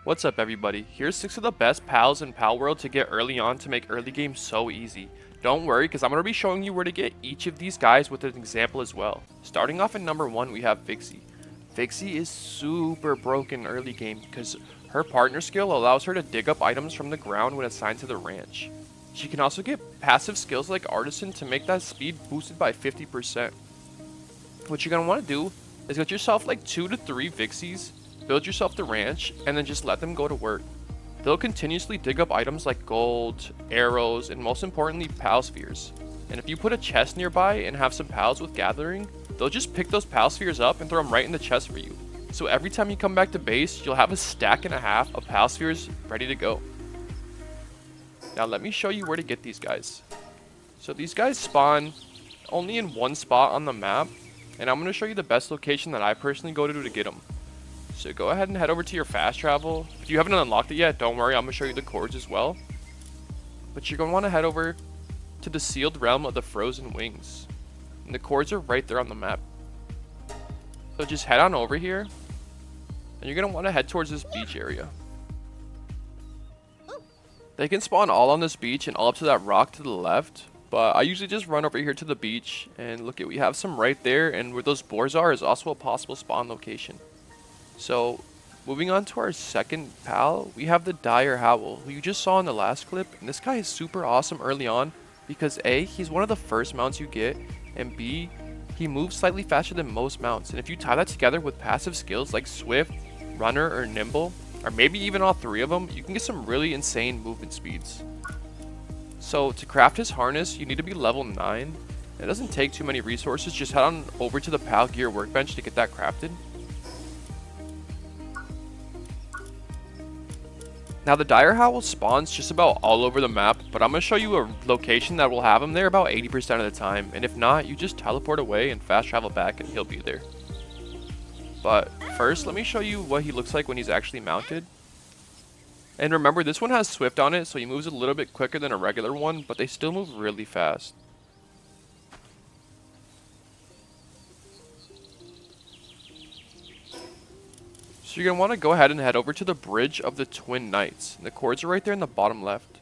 What's up everybody, here's 6 of the best pals in PalWorld to get early on to make early game so easy. Don't worry because I'm going to be showing you where to get each of these guys with an example as well. Starting off at number 1 we have Vixie. Vixie is super broken early game because her partner skill allows her to dig up items from the ground when assigned to the ranch. She can also get passive skills like Artisan to make that speed boosted by 50%. What you're going to want to do is get yourself like 2 to 3 Vixies, build yourself the ranch, and then just let them go to work. They'll continuously dig up items like gold, arrows, and most importantly, pal spheres. And if you put a chest nearby and have some pals with gathering, they'll just pick those pal spheres up and throw them right in the chest for you. So every time you come back to base, you'll have a stack and a half of pal spheres ready to go. Now let me show you where to get these guys. So these guys spawn only in one spot on the map, and I'm going to show you the best location that I personally go to get them. So go ahead and head over to your fast travel. If you haven't unlocked it yet, don't worry, I'm going to show you the coords as well. But you're going to want to head over to the sealed realm of the frozen wings. And the coords are right there on the map. So just head on over here. And you're going to want to head towards this beach area. They can spawn all on this beach and all up to that rock to the left. But I usually just run over here to the beach. And look, we have some right there. And where those boars are is also a possible spawn location. So, moving on to our second pal, we have the dire Howl, who you just saw in the last clip, and this guy is super awesome early on, because A, he's one of the first mounts you get, and B, he moves slightly faster than most mounts, and if you tie that together with passive skills like Swift, Runner, or Nimble, or maybe even all 3 of them, you can get some really insane movement speeds. So, to craft his harness, you need to be level 9, it doesn't take too many resources, just head on over to the pal gear workbench to get that crafted. Now the dire Howl spawns just about all over the map, but I'm going to show you a location that will have him there about 80% of the time, and if not, you just teleport away and fast travel back and he'll be there. But first, let me show you what he looks like when he's actually mounted. And remember, this one has Swift on it, so he moves a little bit quicker than a regular one, but they still move really fast. So you're going to want to go ahead and head over to the bridge of the Twin Knights. And the coords are right there in the bottom left.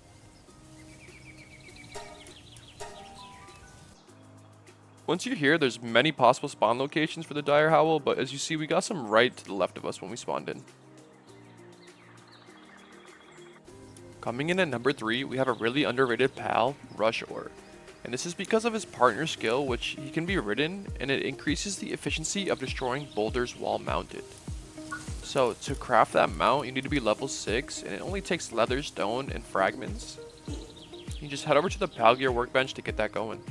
Once you're here, there's many possible spawn locations for the dire Howl, but as you see, we got some right to the left of us when we spawned in. Coming in at number 3, we have a really underrated pal, Rushor. And this is because of his partner skill, which he can be ridden, and it increases the efficiency of destroying boulders while mounted. So to craft that mount, you need to be level 6, and it only takes leather, stone, and fragments. You just head over to the pal gear workbench to get that going.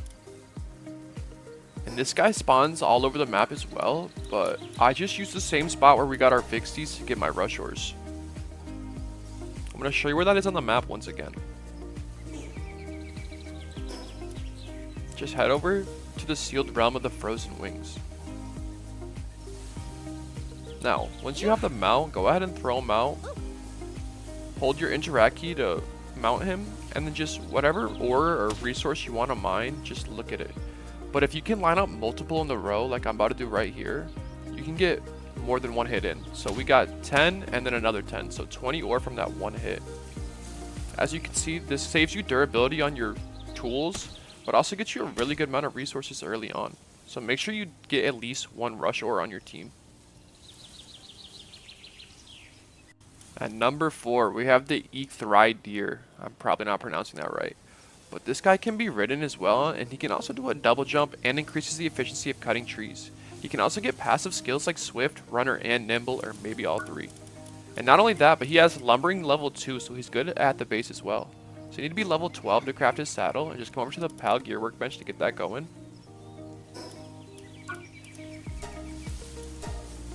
And this guy spawns all over the map as well, but I just used the same spot where we got our Vixies to get my Rushors. I'm going to show you where that is on the map once again. Just head over to the sealed realm of the frozen wings. Now, once you have the mount, go ahead and throw him out. Hold your interact key to mount him, and then just whatever ore or resource you want to mine, just look at it. But if you can line up multiple in the row, like I'm about to do right here, you can get more than one hit in. So we got 10 and then another 10, so 20 ore from that one hit. As you can see, this saves you durability on your tools, but also gets you a really good amount of resources early on. So make sure you get at least 1 rush ore on your team. At number 4, we have the Deer. I'm probably not pronouncing that right. But this guy can be ridden as well, and he can also do a double jump and increases the efficiency of cutting trees. He can also get passive skills like Swift, Runner, and Nimble, or maybe all 3. And not only that, but he has Lumbering level 2, so he's good at the base as well. So you need to be level 12 to craft his saddle, and just come over to the pal gear workbench to get that going.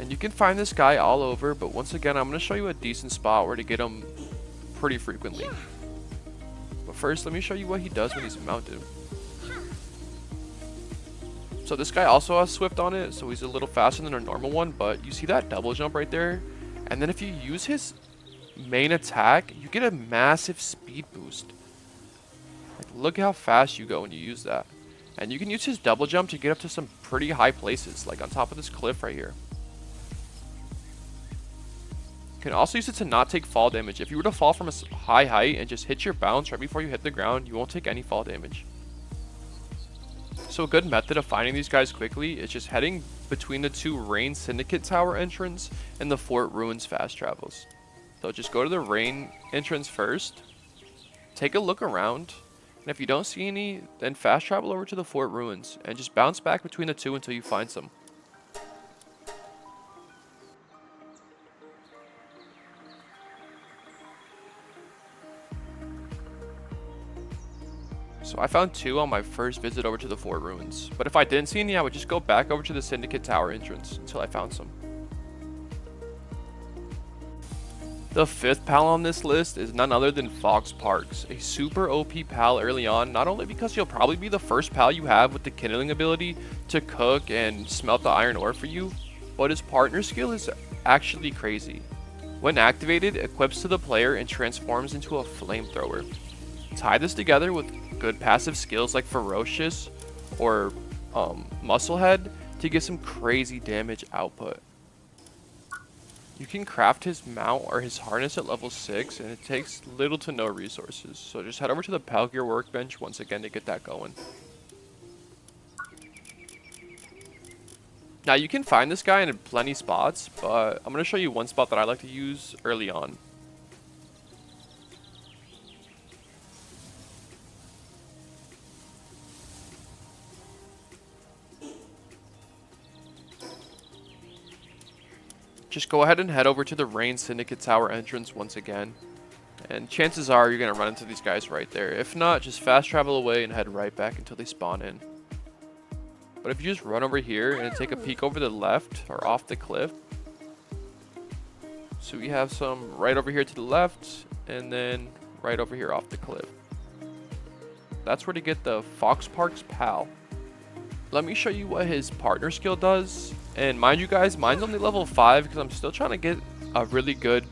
And you can find this guy all over, but once again, I'm going to show you a decent spot where to get him pretty frequently. But first, let me show you what he does when he's mounted. So this guy also has Swift on it, so he's a little faster than a normal one, but you see that double jump right there? And then if you use his main attack, you get a massive speed boost. Like, look how fast you go when you use that. And you can use his double jump to get up to some pretty high places, like on top of this cliff right here. You can also use it to not take fall damage. If you were to fall from a high height and just hit your bounce right before you hit the ground, you won't take any fall damage. So a good method of finding these guys quickly is just heading between the 2 Rain Syndicate Tower entrance and the Fort Ruins fast travels. So just go to the Rain entrance first, take a look around, and if you don't see any, then fast travel over to the Fort Ruins and just bounce back between the 2 until you find some. So I found 2 on my first visit over to the Fort Ruins, but if I didn't see any, I would just go back over to the Syndicate Tower entrance until I found some. The 5th pal on this list is none other than Fox Parks, a super OP pal early on, not only because he'll probably be the first pal you have with the kindling ability to cook and smelt the iron ore for you, but his partner skill is actually crazy. When activated, it equips to the player and transforms into a flamethrower. Tie this together with good passive skills like Ferocious or Musclehead to get some crazy damage output. You can craft his mount or his harness at level 6 and it takes little to no resources, so just head over to the Pal Gear workbench once again to get that going. Now you can find this guy in plenty spots, but I'm going to show you one spot that I like to use early on. Just go ahead and head over to the Rain Syndicate Tower entrance once again. And chances are you're going to run into these guys right there. If not, just fast travel away and head right back until they spawn in. But if you just run over here and take a peek over the left or off the cliff. So we have some right over here to the left and then right over here off the cliff. That's where to get the Fox Parks Pal. Let me show you what his partner skill does. And mind you guys, mine's only level 5 because I'm still trying to get a really good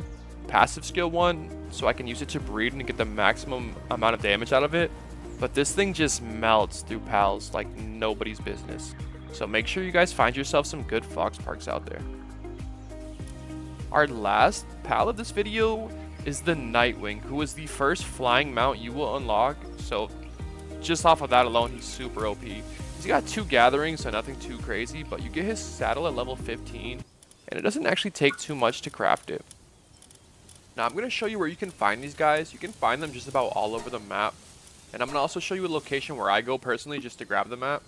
passive skill one so I can use it to breed and get the maximum amount of damage out of it. But this thing just melts through pals like nobody's business. So make sure you guys find yourself some good Fox Parks out there. Our last pal of this video is the Nightwing, who is the first flying mount you will unlock. So just off of that alone, he's super OP. He's got 2 gatherings, so nothing too crazy, but you get his saddle at level 15, and it doesn't actually take too much to craft it. Now I'm going to show you where you can find these guys. You can find them just about all over the map, and I'm going to also show you a location where I go personally just to grab the map.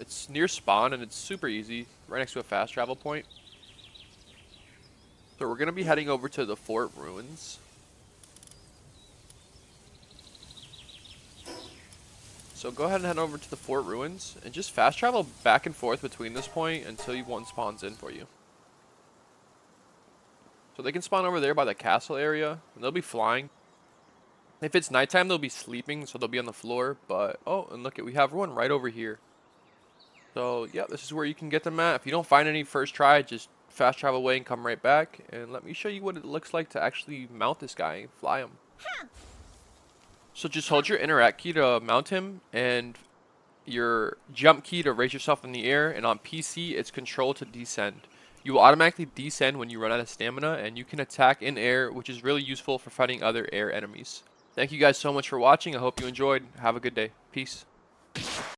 It's near spawn, and it's super easy, right next to a fast travel point. So we're going to be heading over to the Fort Ruins. So go ahead and head over to the Fort Ruins and just fast travel back and forth between this point until one spawns in for you. So they can spawn over there by the castle area and they'll be flying. If it's nighttime, they'll be sleeping, so they'll be on the floor. But oh, and look, we have one right over here. So yeah, this is where you can get them at. If you don't find any first try, just fast travel away and come right back. And let me show you what it looks like to actually mount this guy and fly him. So just hold your interact key to mount him and your jump key to raise yourself in the air, and on PC it's control to descend. You will automatically descend when you run out of stamina, and you can attack in air, which is really useful for fighting other air enemies. Thank you guys so much for watching. I hope you enjoyed. Have a good day. Peace.